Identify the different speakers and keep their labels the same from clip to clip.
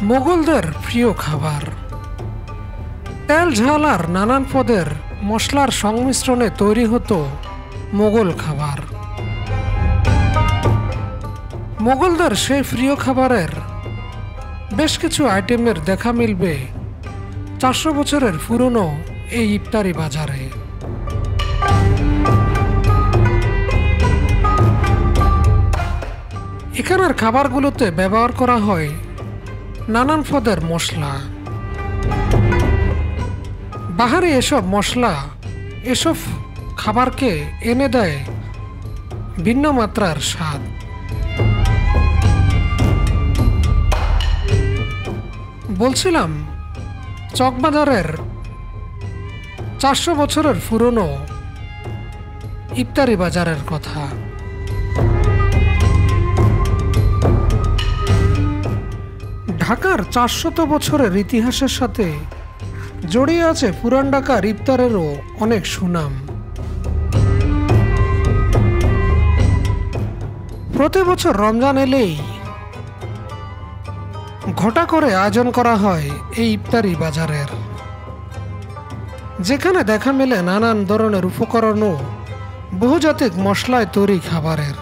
Speaker 1: মোগলদের প্রিয় খাবার তেল ঝাল আর নানান পদের মশলার সংমিশ্রণে তৈরি হতো মোগল খাবার। মোগলদের সেই প্রিয় খাবারের বেশ কিছু আইটেমের দেখা মিলবে 400 বছরের পুরনো এই ইফতারি বাজারে। এখানের খাবারগুলোতে ব্যবহার করা হয় নানান পদের মশলা। বাহারি এসব মশলা এসব খাবারকে এনে দেয় ভিন্ন মাত্রার স্বাদ। বলছিলাম চকবাজারের 400 বছরের পুরনো ইফতারি বাজারের কথা। ঢাকার 400 বছরের ইতিহাসের সাথে জড়িয়ে আছে পুরান ঢাকার ইফতারেরও অনেক সুনাম। প্রতি বছর রমজান এলেই ঘটা করে আয়োজন করা হয় এই ইফতারি বাজারের, যেখানে দেখা মেলে নানান ধরনের উপকরণ ও বহুজাতিক মশলায় তৈরি খাবারের।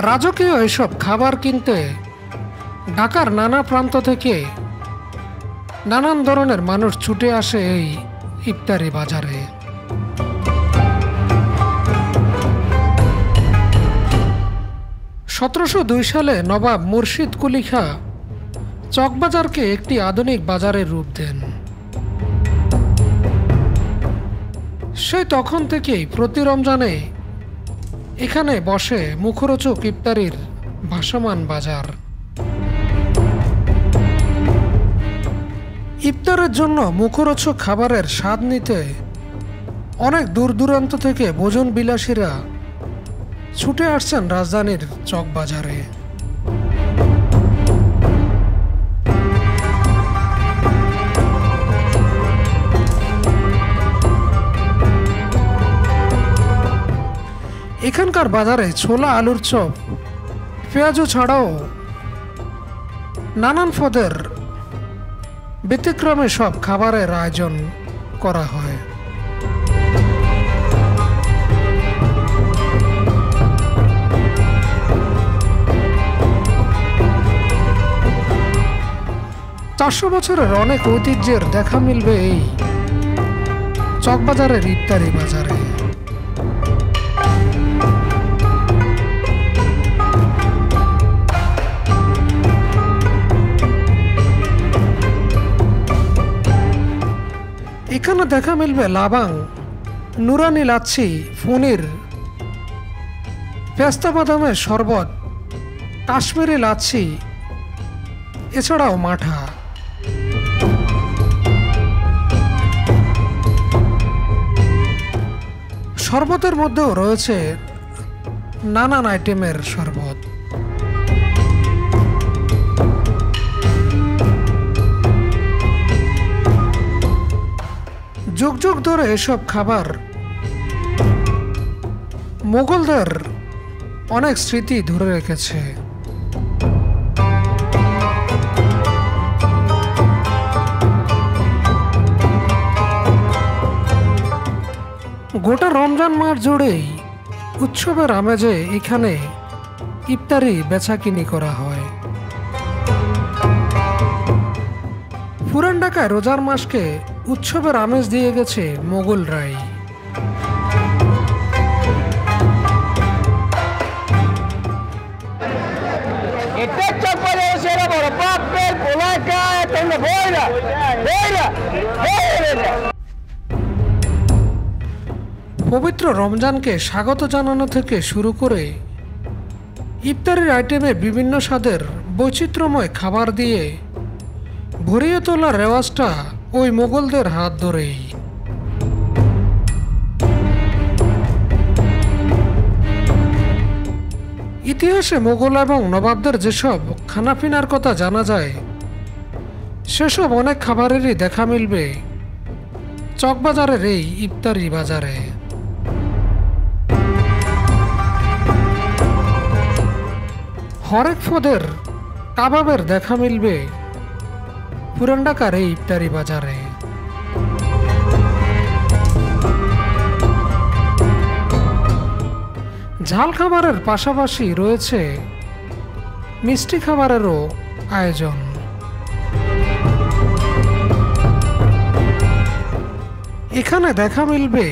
Speaker 1: রাজকীয় এসব খাবার কিনতে ঢাকার নানা প্রান্ত থেকে নানান ধরনের মানুষ ছুটে আসে এই ইফতারি বাজারে। (1702 সালে নবাব মুর্শিদ কুলি খাঁ চকবাজারকে একটি আধুনিক বাজারের রূপ দেন। সেই তখন থেকেই প্রতি রমজানে এখানে বসে মুখরোচক ইফতারির ভাসমান বাজার। ইফতারের জন্য মুখরোচক খাবারের স্বাদ নিতে অনেক দূর দূরান্ত থেকে ভোজন বিলাসীরা ছুটে আসছেন রাজধানীর চকবাজারে। এখানকার বাজারে ছোলা আলুর চপ, পেঁয়াজু ছাড়াও নানান পদের ব্যতিক্রমে সব খাবারের আয়োজন করা হয়। চারশো বছরের অনেক ঐতিহ্যের দেখা মিলবে এই চকবাজারের ইফতারি বাজারে। এখানে দেখা মিলবে লাবাং, নুরানি লাচ্ছি, পনির, পেস্তা বাদামের শরবত, কাশ্মীরি লাচ্ছি, এছাড়াও মাঠা। শরবতের মধ্যেও রয়েছে নানান আইটেমের শরবত। যুগ যুগ ধরে এসব খাবার মোগলদের অনেক স্মৃতি ধরে রেখেছে। গোটা রমজান মাস জুড়েই উৎসবের আমেজে এখানে ইফতারি বেচাকিনি করা হয়। পুরান ঢাকায় রোজার মাসকে উৎসবের আমেজ দিয়ে গেছে মোগলরাই। পবিত্র রমজানকে স্বাগত জানানো থেকে শুরু করে ইফতারির আইটেমে বিভিন্ন স্বাদের বৈচিত্র্যময় খাবার দিয়ে ভরিয়ে তোলার রেওয়াজটা ওই মোগলদের হাত ধরেই। ইতিহাসে মোগল এবং নবাবদের যেসব খানাপিনার কথা জানা যায়, সেসব অনেক খাবারেরই দেখা মিলবে চকবাজারের এই ইফতারি বাজারে। হরেক পদের কাবাবের দেখা মিলবে পুরান ঢাকার এই ইফতারি বাজারে। ঝাল খাবারের পাশাপাশি রয়েছে মিষ্টি খাবারেরও আয়োজন। এখানে দেখা মিলবে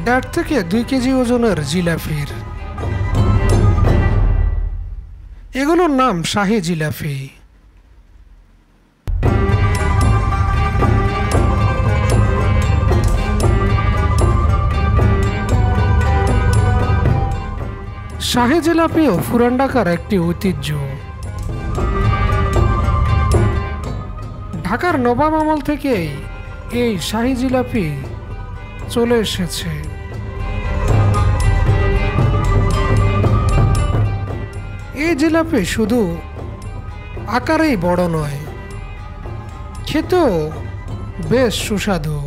Speaker 1: 1.5 থেকে 2 কেজি ওজনের জিলাপির। এগুলোর নাম শাহী জিলাপি। শাহী জিলাপিও পুরান ঢাকার একটি ঐতিহ্য। ঢাকার নবাব আমল থেকেই এই শাহী জিলাপি চলে এসেছে। এই জিলাপি শুধু আকারেই বড় নয়, খেতেও বেশ সুস্বাদু।